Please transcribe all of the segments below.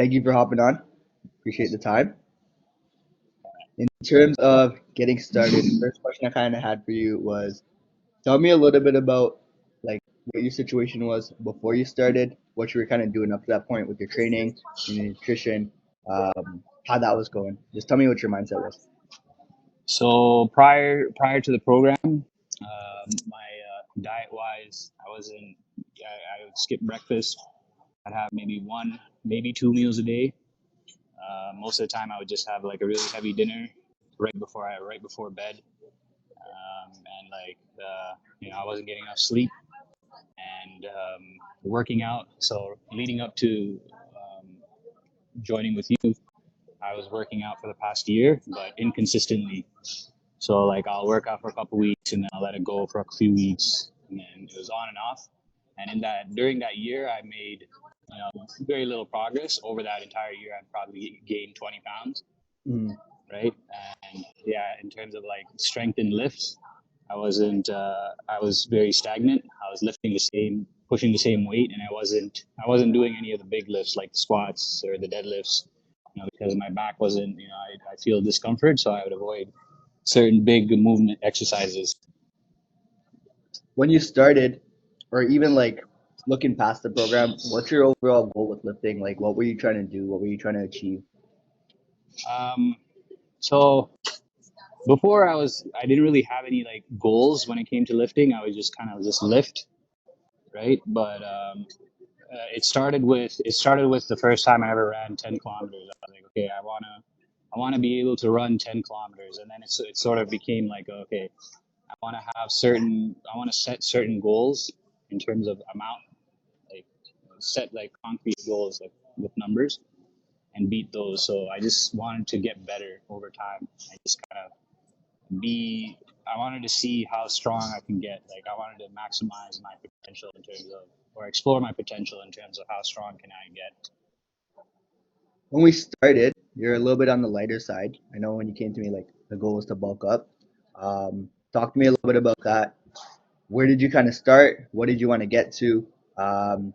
Thank you for hopping on. Appreciate the time. In terms of getting started, the first question I kind of had for you was tell me a little bit about like what your situation was before you started, what you were kind of doing up to that point with your training, your nutrition, how that was going. Just tell me what your mindset was. So prior to the program, my diet wise, I wasn't. I would skip breakfast. I'd have maybe one, maybe two meals a day. Most of the time, I would just have like a really heavy dinner right before bed, and I wasn't getting enough sleep and working out. So leading up to joining with you, I was working out for the past year, but inconsistently. So like I'll work out for a couple weeks and then I'll let it go for a few weeks, and then it was on and off. And in that during that year, I made very little progress. Over that entire year, I'd probably gained 20 pounds, Mm, right? And yeah, in terms of like strength and lifts, I wasn't. I was very stagnant. I was lifting the same, pushing the same weight, and I wasn't doing any of the big lifts like the squats or the deadlifts, because my back wasn't. I feel discomfort, so I would avoid certain big movement exercises. when you started, or even like looking past the program, what's your overall goal with lifting? Like, what were you trying to do? What were you trying to achieve? Um, so before I didn't really have any like goals when it came to lifting. I was just kind of just lift, right? But it started with the first time I ever ran 10 kilometers. I was like, okay, I wanna be able to run 10 kilometers, and then it sort of became like, okay, I want to set certain goals in terms of amount, like set like concrete goals like with numbers and beat those. So I just wanted to get better over time. I just kind of be I wanted to see how strong I can get. Like I wanted to maximize my potential in terms of, or explore my potential in terms of how strong can I get. When we started, you're a little bit on the lighter side. I know when you came to me, like the goal was to bulk up. Talk to me a little bit about that. Where did you kind of start? What did you want to get to? Um,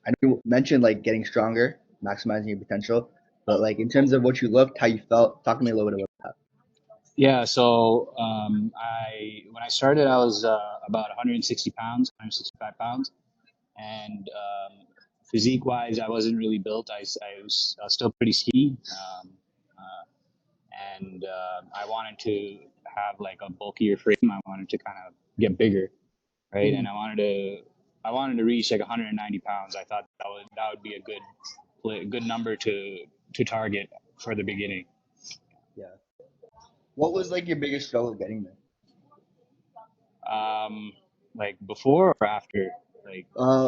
I know you mentioned like getting stronger, maximizing your potential, but like in terms of what you looked, how you felt, talk to me a little bit about Yeah, so I when I started, I was about 160 pounds, 165 pounds, and physique wise, I wasn't really built. I was still pretty skinny, uh, and I wanted to have like a bulkier frame. I wanted to kind of get bigger, right? that. And I wanted to reach like 190 pounds. I thought that would be a good number to target for the beginning. Yeah. What was like your biggest struggle getting there? Um, like before or after, like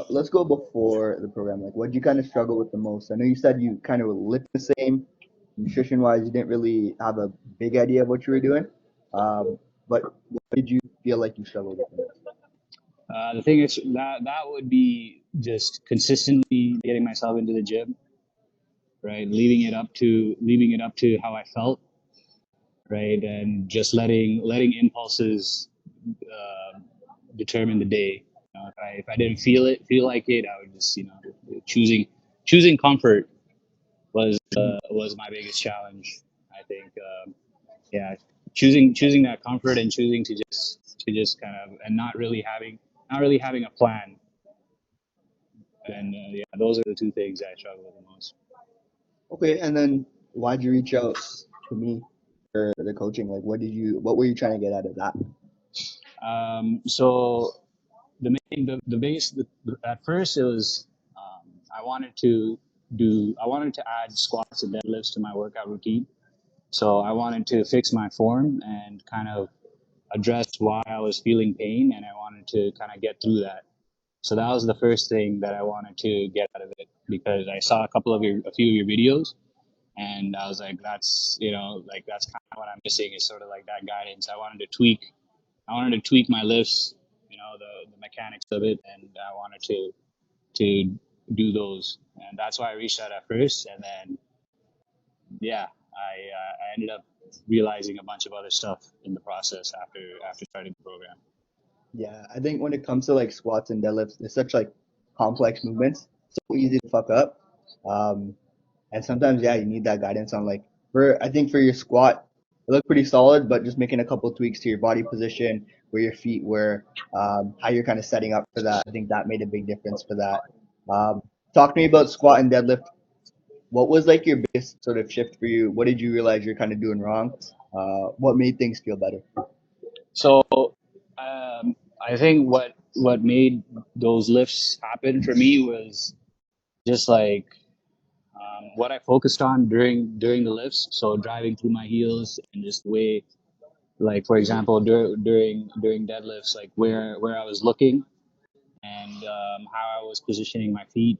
Let's go before the program. Like, what did you kind of struggle with the most? I know you said you kind of lift the same, nutrition wise, you didn't really have a big idea of what you were doing. But what did you feel like you struggled with the most? the thing is that would be just consistently getting myself into the gym, right? Leaving it up to how I felt, right? And just letting impulses uh, determine the day. If I didn't feel like it, I would just choosing comfort was my biggest challenge. I think yeah, choosing that comfort and choosing to just kind of, and not really having a plan. And yeah, those are the two things I struggle with the most. Okay, and then why'd you reach out to me for the coaching? Like, what were you trying to get out of that? So the biggest at first it was, I wanted to I wanted to add squats and deadlifts to my workout routine. So I wanted to fix my form and kind of address why I was feeling pain, and I wanted to kind of get through that. So that was the first thing that I wanted to get out of it, because I saw a few of your videos, and I was like, that's kind of what I'm missing, is sort of like that guidance. I wanted to tweak my lifts, the mechanics of it, and I wanted to do those, and that's why I reached out at first, and then yeah, I ended up realizing a bunch of other stuff in the process after starting the program. Yeah, I think when it comes to like squats and deadlifts, they're such like complex movements, so easy to fuck up. Um, and sometimes, yeah, you need that guidance on like for I think for your squat, it looked pretty solid, but just making a couple tweaks to your body position, where your feet were, how you're kind of setting up for that. I think that made a big difference for that. Talk to me about squat and deadlift. What was like your biggest sort of shift for you? What did you realize you're kind of doing wrong? What made things feel better? So I think what made those lifts happen for me was just like what I focused on during the lifts. So driving through my heels and just the way, like for example, during deadlifts, like where I was looking and how I was positioning my feet,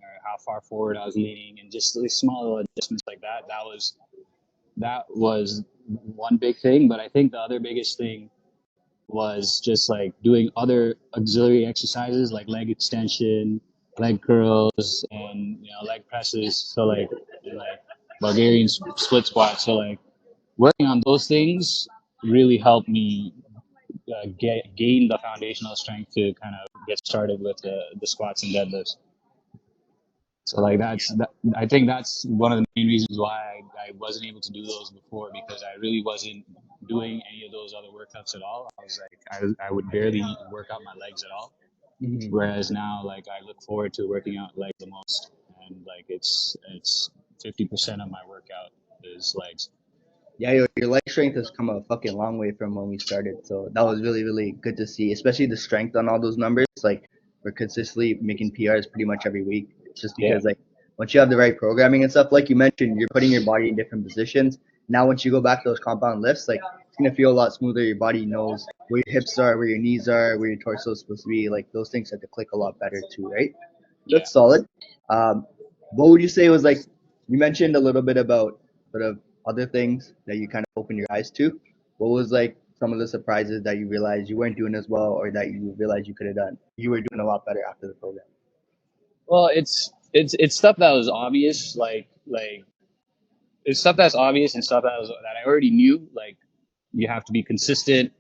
or how far forward I was leaning, and just these small little adjustments like that. That was one big thing. But I think the other biggest thing was just like doing other auxiliary exercises like leg extension, leg curls, and leg presses. So like and like Bulgarian split squat. So like working on those things really helped me gain the foundational strength to kind of get started with the squats and deadlifts. So like I think that's one of the main reasons why I wasn't able to do those before, because I really wasn't doing any of those other workouts at all. I was like I would barely work out my legs at all. Mhm. Whereas now like I look forward to working out legs the most, and like it's 50% of my workout is legs. Yeah, your leg strength has come a fucking long way from when we started. So that was really, really good to see, especially the strength on all those numbers. Like we're consistently making PRs pretty much every week, just Yeah, because like once you have the right programming and stuff, like you mentioned, you're putting your body in different positions. Now, once you go back to those compound lifts, like it's gonna feel a lot smoother. Your body knows where your hips are, where your knees are, where your torso is supposed to be. Like those things start to click a lot better too, right? yeah. That's solid. Um, what would you say was like? You mentioned a little bit about sort of other things that you kind of opened your eyes to. What was like some of the surprises that you realized you weren't doing as well, or that you realized you could have done? You were doing a lot better after the program. Well, it's stuff that was obvious, like it's stuff that's obvious and stuff that I already knew. Like you have to be consistent,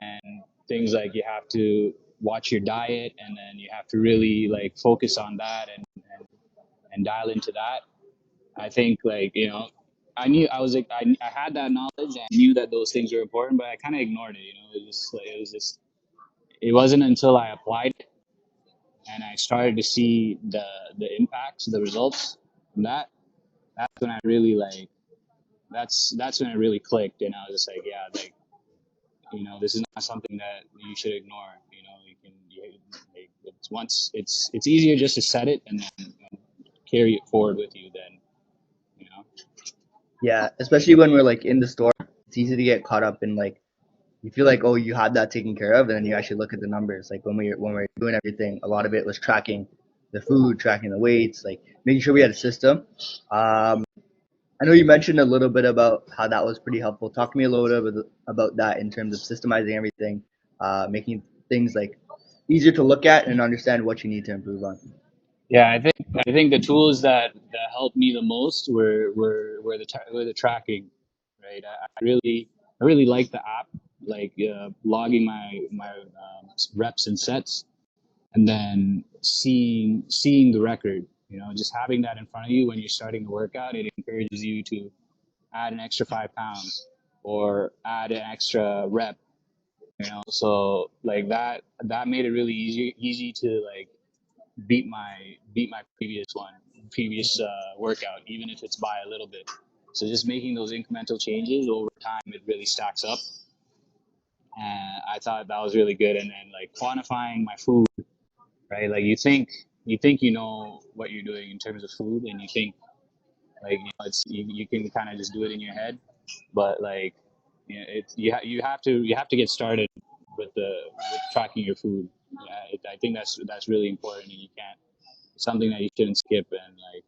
and things like you have to watch your diet, and then you have to really like focus on that, and dial into that. I think like I knew I was like I had that knowledge, and I knew that those things were important, but I kind of ignored it. It wasn't until I applied it and I started to see the impacts, the results from that. That's when I really like that's when it really clicked, and I was just like, yeah, like this is not something that you should ignore. Like, it's easier just to set it and then carry it forward with you than you know Yeah, especially when we're like in the store, it's easy to get caught up in like you feel like oh you had that taken care of, and then you actually look at the numbers. Like when we are doing everything, a lot of it was tracking the food, tracking the weights, like making sure we had a system. I know you mentioned a little bit about how that was pretty helpful. Talk to me a little bit about that in terms of systemizing everything, making things like easier to look at and understand what you need to improve on. Yeah, I think the tools that helped me the most were the tracking, right? I really like the app, like logging my reps and sets, and then seeing the record. Just having that in front of you when you're starting the workout, it encourages you to add an extra 5 pounds or add an extra rep. So like that made it really easy to like beat my previous workout, even if it's by a little bit. So just making those incremental changes over time, it really stacks up. And I thought that was really good. And then like quantifying my food, right? Like you think what you're doing in terms of food, and you think like you can kind of just do it in your head, but like it's you have to get started with tracking your food. Yeah, I think that's really important, and you can't. It's something that you shouldn't skip, and like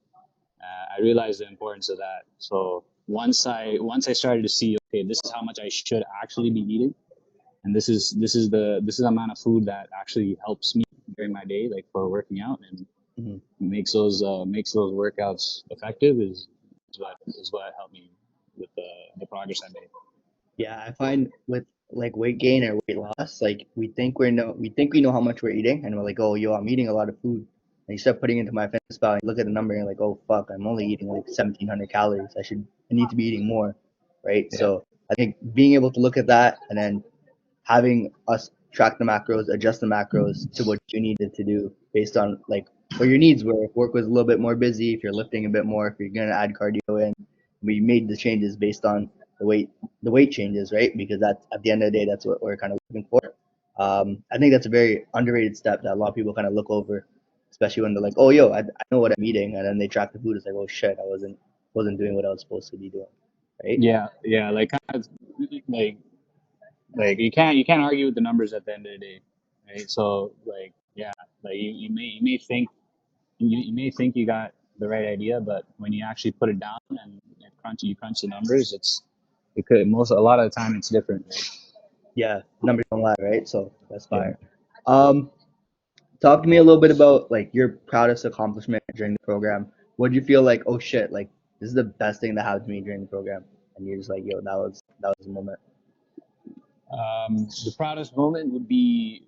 I realized the importance of that. So once I started to see, okay, this is how much I should actually be eating, and this is the amount of food that actually helps me during my day, like for working out, and Mhm. makes those workouts effective is what helped me with the progress I made. Yeah, I find with like weight gain or weight loss, like we think we know how much we're eating, and we're like, oh, yo, I'm eating a lot of food. And you start putting into my fitness pal and you look at the number and you're like, oh fuck, I'm only eating like 1,700 calories. I need to be eating more, right? Yeah. So I think being able to look at that and then having us track the macros, adjust the macros to what you needed to do based on like what your needs were. If work was a little bit more busy, if you're lifting a bit more, if you're gonna add cardio in, we made the changes based on the weight changes, right? Because that's at the end of the day, that's what we're kind of looking for. I think that's a very underrated step that a lot of people kind of look over, especially when they're like, "Oh, yo, I know what I'm eating," and then they track the food. It's like, "Oh shit, I wasn't doing what I was supposed to be doing," right? Yeah, yeah, like kind of like you can't argue with the numbers at the end of the day, right? So like yeah, like you may think you may think you got the right idea, but when you actually put it down and you crunch the numbers, it could most a lot of the time it's different, right? Yeah, numbers don't lie, right? So that's Yeah. fire. Um, Talk to me a little bit about like your proudest accomplishment during the program. What do you feel like? Oh shit! Like this is the best thing that happened to me during the program, and you're just like, yo, that was a moment. The proudest moment would be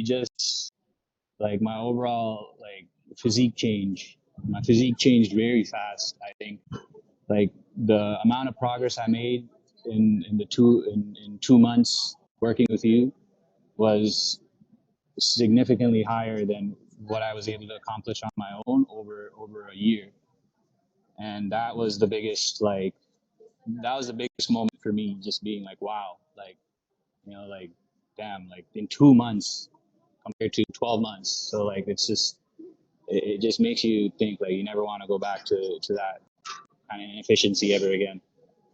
just like my overall like physique change. My physique changed very fast. I think like the amount of progress I made in 2 months working with you was significantly higher than what I was able to accomplish on my own over a year. And that was the biggest moment for me, just being like, wow, like like damn, like in 2 months compared to 12 months. So like it just makes you think like you never want to go back to that kind of inefficiency ever again.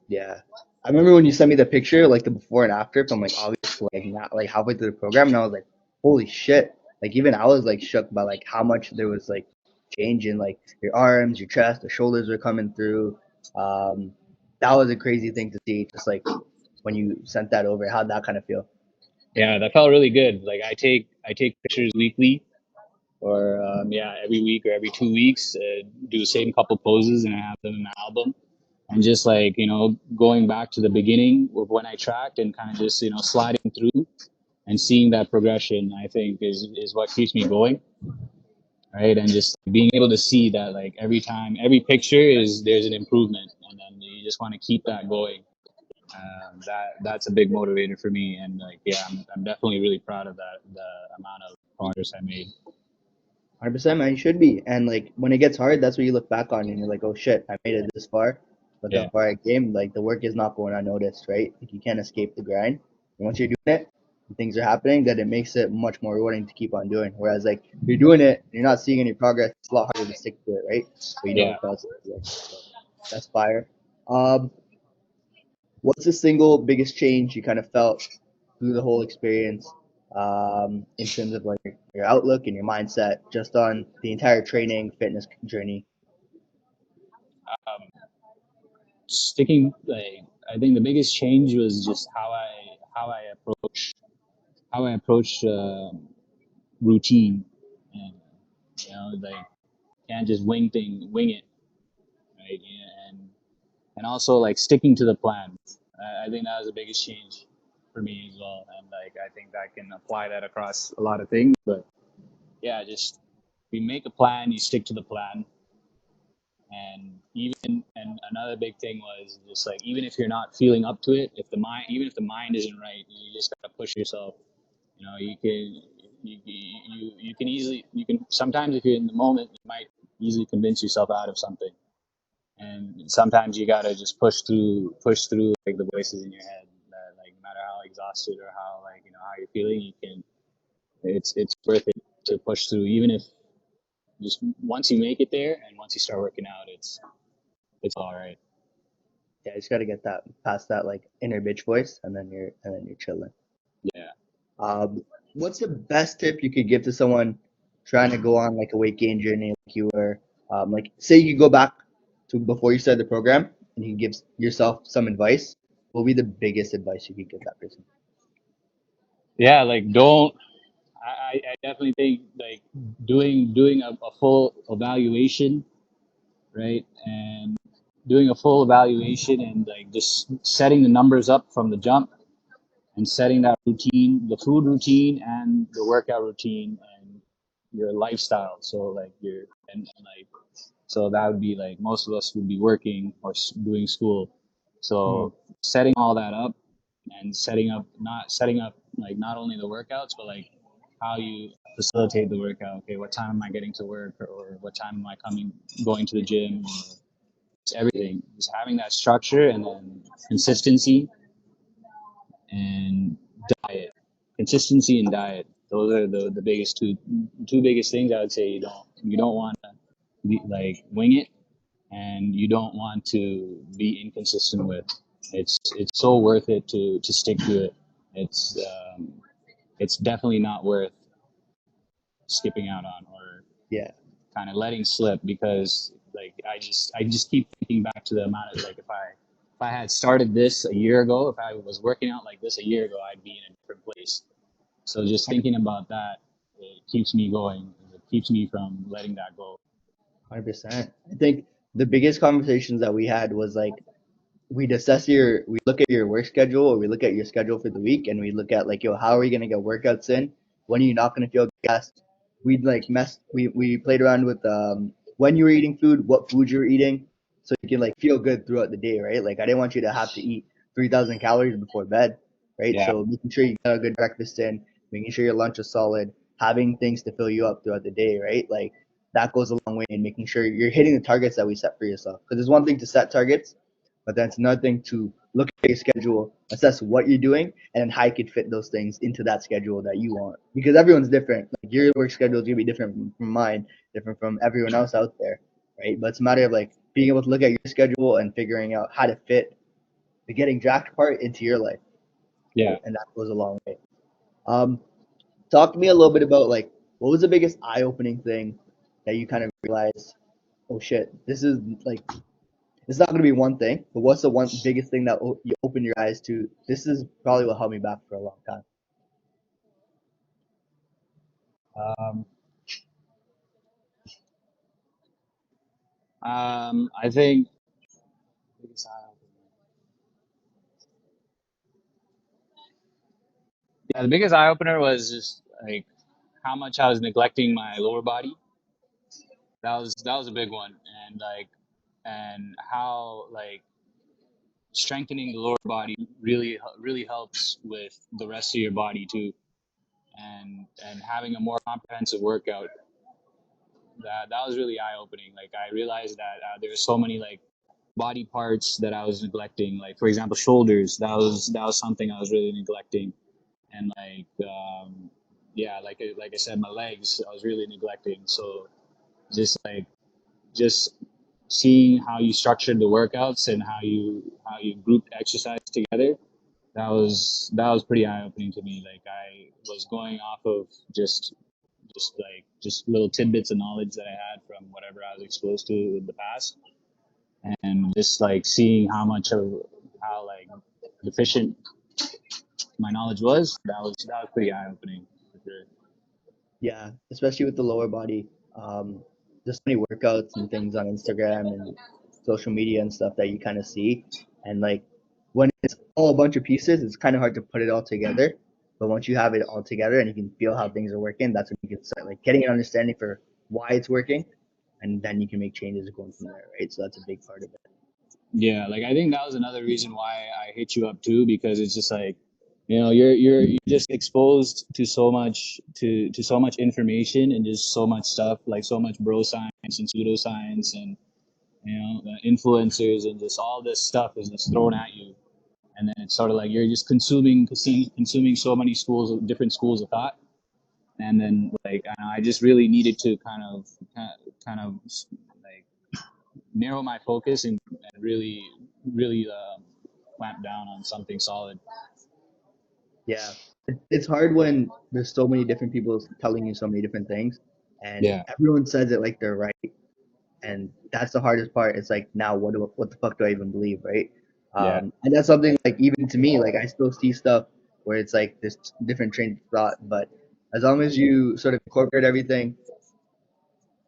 Yeah, I remember when you sent me the picture, like the before and after from like August to like not like halfway through the program, and I was like, holy shit! Like even I was like shook by like how much there was like change in like your arms, your chest, the shoulders were coming through. Um, that was a crazy thing to see. Just like when you sent that over, how'd that kind of feel? Yeah, that felt really good. Like I take pictures weekly or yeah, every week or every 2 weeks, do the same couple poses and I have them in my album. And just like going back to the beginning of when I tracked and kind of just sliding through and seeing that progression, I think is what keeps me going, right? And just being able to see that like every time, every picture is there's an improvement, and then you just want to keep that going. That's a big motivator for me, and like yeah, I'm definitely really proud of that the amount of progress I made. 100%, man, you should be. And like when it gets hard, that's what you look back on and you're like, oh shit, I made it this far. Look how Yeah, far I came. Like the work is not going unnoticed, right? Like you can't escape the grind. And once you're doing it, and things are happening, then it makes it much more rewarding to keep on doing. Whereas like you're doing it, you're not seeing any progress. It's a lot harder to stick to it, right? But you know yeah. it felt good. So that's fire. Um, what's the single biggest change you kind of felt through the whole experience, in terms of like your outlook and your mindset just on the entire training fitness journey? Um, Sticking like I think the biggest change was just how I approach routine, and like can't just wing it, right? Yeah, and also like sticking to the plan. I think that was the biggest change for me as well, and like I think that can apply that across a lot of things. But yeah, just we make a plan, you stick to the plan, and another big thing was just like even if you're not feeling up to it, if the mind isn't right, you just gotta push yourself. You can sometimes if you're in the moment, you might easily convince yourself out of something, and sometimes you gotta just push through like the voices in your head that like no matter how exhausted or how like how you're feeling, you can it's worth it to push through, even if just once you make it there and once you start working out, it's all right. Yeah, you just got to get that past that like inner bitch voice, and then you're chilling. Yeah. What's the best tip you could give to someone trying to go on like a weight gain journey like you were? Like say you go back to before you started the program and you give yourself some advice. What would be the biggest advice you could give that person? Yeah, like don't I definitely think like doing a full evaluation, right? And doing a full evaluation and like just setting the numbers up from the jump and setting that routine, the food routine and the workout routine, and your lifestyle. So like your and like so that would be like most of us would be working or doing school. Mhm. So setting all that up and setting up like not only the workouts but like how you facilitate the workout. Okay, what time am I getting to work, or what time am I coming going to the gym, or just everything. Just having that structure and then consistency and diet. Consistency and diet. Those are the biggest two biggest things I would say. You don't want to like wing it, and you don't want to be inconsistent with. It's so worth it to stick to it. It's um, it's definitely not worth skipping out on or Yeah, kind of letting slip, because like I just keep thinking back to the amount of like if I had started this a year ago, if I was working out like this a year ago, I'd be in a different place. So just thinking about that, it keeps me going. It keeps me from letting that go. 100%. I think the biggest conversations that we had was like we look at your work schedule, or we look at your schedule for the week, and we look at like, yo, how are we gonna get workouts in? When are you not gonna feel gassed? We'd like we played around with when you were eating food, what food you were eating, so you can like feel good throughout the day, right? Like I didn't want you to have to eat 3,000 calories before bed, right? Yeah, So making sure you got a good breakfast in, making sure your lunch is solid, having things to fill you up throughout the day, right? Like that goes a long way in making sure you're hitting the targets that we set for yourself. Because there's one thing to set targets, but that's another thing to look at your schedule, assess what you're doing, and then how you could fit those things into that schedule that you want. Because everyone's different. Like your work schedule is gonna be different from mine, different from everyone else out there, right? But it's a matter of like being able to look at your schedule and figuring out how to fit the getting jacked part into your life, yeah. right? And that goes a long way. Um, Talk to me a little bit about like what was the biggest eye-opening thing that you kind of realized, oh shit, this is like it's not going to be one thing, but what's the one biggest thing that you open your eyes to? This is probably what held me back for a long time. Um, I think yeah, the biggest eye opener was just like how much I was neglecting my lower body. That was a big one, and like and how like strengthening the lower body really helps with the rest of your body too, and having a more comprehensive workout. That was really eye opening. Like I realized that there's so many like body parts that I was neglecting. Like for example, shoulders. That was something I was really neglecting, and like yeah, like I said, my legs I was really neglecting. So just like just seeing how you structured the workouts and how you grouped exercise together, that was pretty eye opening to me. Like I was going off of just little tidbits of knowledge that I had from whatever I was exposed to in the past, and just like seeing how like deficient my knowledge was. That was pretty eye opening for sure. Yeah, especially with the lower body. Just many workouts and things on Instagram and social media and stuff that you kind of see, and like when it's all a bunch of pieces, it's kind of hard to put it all together. But once you have it all together and you can feel how things are working, that's when you can start like getting an understanding for why it's working, and then you can make changes going from there, right? So that's a big part of it. Yeah, like I think that was another reason why I hit you up too, because it's just like, you're just exposed to so much information and just so much stuff, like so much bro science and pseudoscience and influencers and just all this stuff is just thrown at you, and then it's sort of like you're just consuming so many different schools of thought, and then like I just really needed to kind of like narrow my focus and really clamp down on something solid. Yeah, it's hard when there's so many different people telling you so many different things, and Yeah, everyone says it like they're right, and that's the hardest part. It's like now what the fuck do I even believe, right? yeah, And that's something like even to me, like I still see stuff where it's like this different train of thought, but as long as you sort of incorporate everything,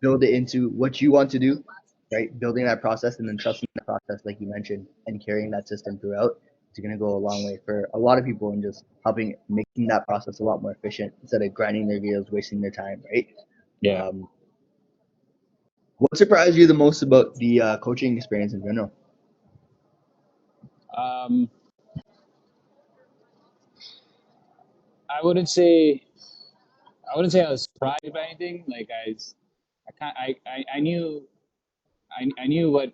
build it into what you want to do, right? Building that process and then trusting that process, like you mentioned, and carrying that system throughout is going to go a long way for a lot of people and just helping making that process a lot more efficient instead of grinding their gears, wasting their time, right? Yeah. Um, what surprised you the most about the coaching experience in general? Um, I wouldn't say I wouldn't say I was surprised by anything. Like I knew I knew what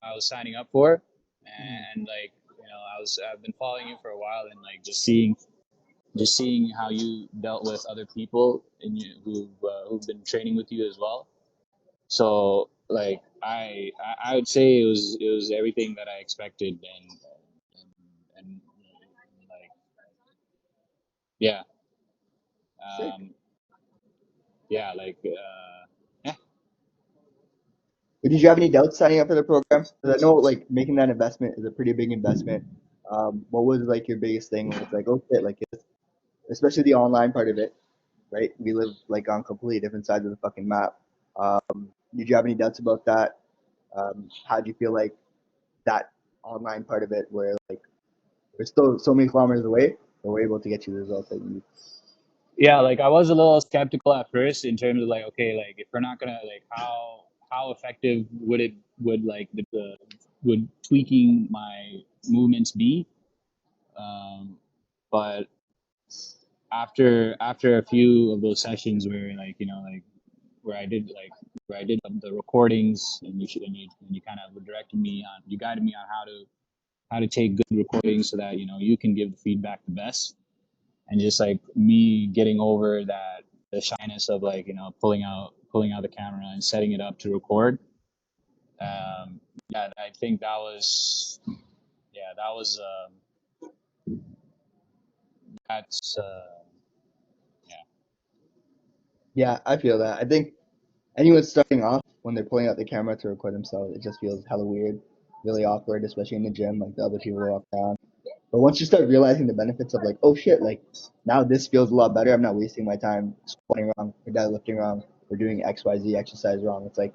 I was signing up for, Mhm. and like I've been following you for a while, and like just seeing how you dealt with other people and who've been training with you as well. So like I would say it was everything that I expected, and like yeah, Sick. um, yeah, like yeah. But did you have any doubts signing up for the program? Because I know like making that investment is a pretty big investment. What was like your biggest thing? Where it's like, oh shit, like especially the online part of it, right? We live like on completely different sides of the fucking map. Did you have any doubts about that? How do you feel like that online part of it, where like we're still so many kilometers away, but we're able to get you the results that you need? Yeah, like I was a little skeptical at first in terms of like, okay, like if we're not gonna like how effective would like the would tweaking my movements be? Um, but after a few of those sessions where like where I did like where I did the recordings, and you kind of directed me on, you guided me on how to take good recordings so that you can give the feedback the best, and just like me getting over that the shyness of like pulling out the camera and setting it up to record. Yeah, I think that was yeah that was that's yeah. Yeah, I feel that. I think anyone starting off when they're pulling out the camera to record themselves, it just feels hella weird, really awkward, especially in the gym. Like the other people walk around. But once you start realizing the benefits of like, oh shit, like now this feels a lot better. I'm not wasting my time squatting wrong or deadlifting wrong or doing X Y Z exercise wrong. It's like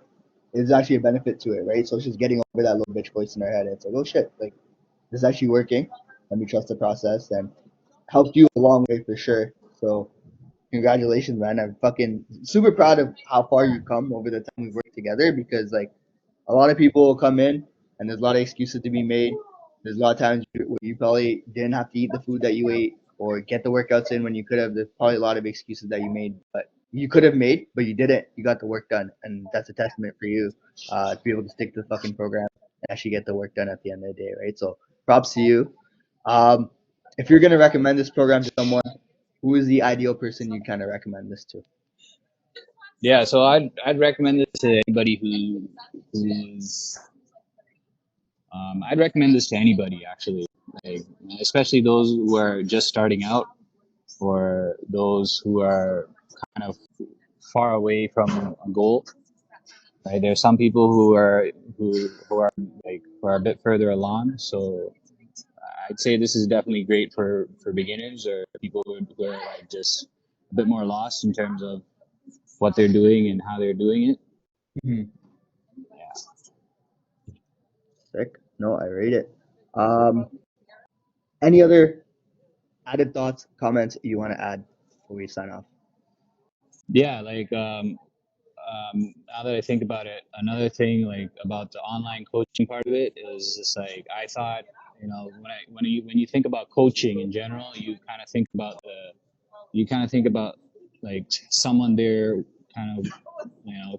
there's actually a benefit to it, right? So it's just getting over that little bitch voice in our head. It's like, oh shit, like this is actually working. Let me trust the process and helped you a long way for sure. So congratulations, man. I'm fucking super proud of how far you've come over the time we've worked together because like a lot of people will come in and there's a lot of excuses to be made. There's a lot of times you probably didn't have to eat the food that you ate or get the workouts in when you could have. There's probably a lot of excuses that you made, but you could have made, but you didn't. You got the work done, and that's a testament for you to be able to stick to the fucking program and actually get the work done at the end of the day, right? So props to you. Um, if you're gonna recommend this program to someone, who is the ideal person you kind of recommend this to? Yeah, so I'd recommend this to anybody who's I'd recommend this to anybody actually, like especially those who are just starting out, or those who are kind of far away from a goal. Right, there's some people who are like who are a bit further along. So I'd say this is definitely great for beginners or people who are like just a bit more lost in terms of what they're doing and how they're doing it. Mm-hmm. Yeah. Sick. No, I rate it. Um, any other added thoughts, comments you want to add before we sign off? Yeah, like now that I think about it, another thing like about the online coaching part of it is just like I thought, when you think about coaching in general, you kind of think about like someone there kind of you know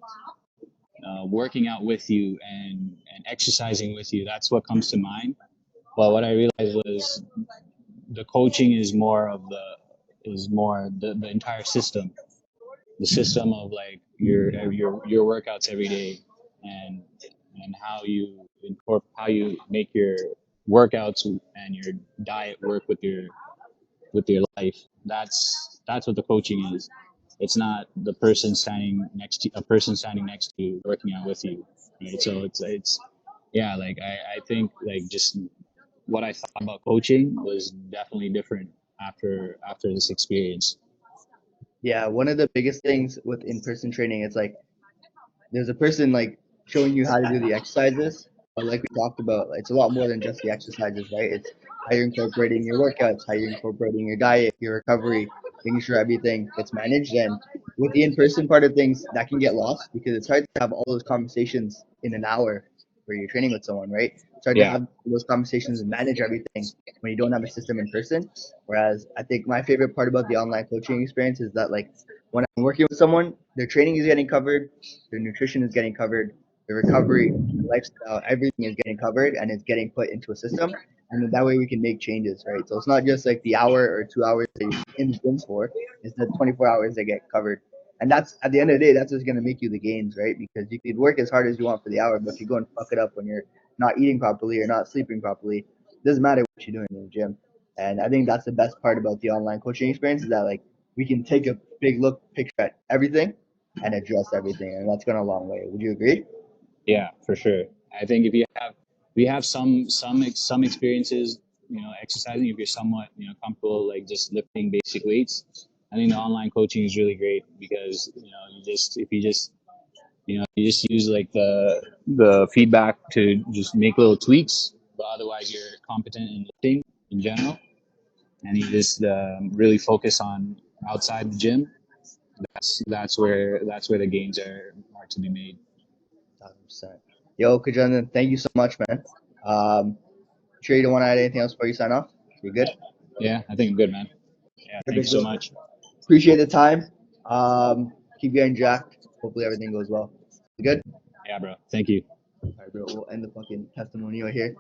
working out with you and exercising with you. That's what comes to mind. But what I realized was the coaching is more the entire system, the system of like your workouts every day, and how you make your workouts and your diet work with your life. That's what the coaching is. It's not the person standing next to a person standing next to you working out with you, right? So it's yeah, like I think like just what I thought about coaching was definitely different after this experience. Yeah, one of the biggest things with in-person training is like there's a person like showing you how to do the exercises, but like we talked about, it's a lot more than just the exercises, right? It's how you're incorporating your workouts, how you're incorporating your diet, your recovery. making sure everything gets managed. And with the in-person part of things, that can get lost because it's hard to have all those conversations in an hour where you're training with someone, right? It's hard to Yeah, have those conversations and manage everything when you don't have a system in person. Whereas I think my favorite part about the online coaching experience is that like when I'm working with someone, their training is getting covered, their nutrition is getting covered, the recovery, the lifestyle, everything is getting covered and it's getting put into a system. And then that way we can make changes, right? So it's not just like the hour or 2 hours that you're in the gym for, it's the 24 hours that get covered. And that's at the end of the day, that's what's going to make you the gains, right? Because you could work as hard as you want for the hour, but if you go and fuck it up when you're not eating properly or not sleeping properly, it doesn't matter what you're doing in the gym. And I think that's the best part about the online coaching experience is that like we can take a big look picture at everything and address everything, and that's gone a long way. Would you agree? yeah, for sure. I think if you have we have some experiences, exercising. If you're somewhat comfortable like just lifting basic weights, I think the online coaching is really great because you just if you just you just use like the feedback to just make little tweaks, but otherwise you're competent in lifting in general, and you just really focus on outside the gym. That's where the gains are to be made. 100%. Yo, Kajentan, thank you so much, man. Sure you don't want to add anything else before you sign off? You're good? Yeah, I think I'm good, man. Yeah, thank you Perfect. so Well, much. appreciate the time. Keep getting jacked. Hopefully everything goes well. You good? Yeah, bro. Thank you. All right, bro. We'll end the fucking testimonial here.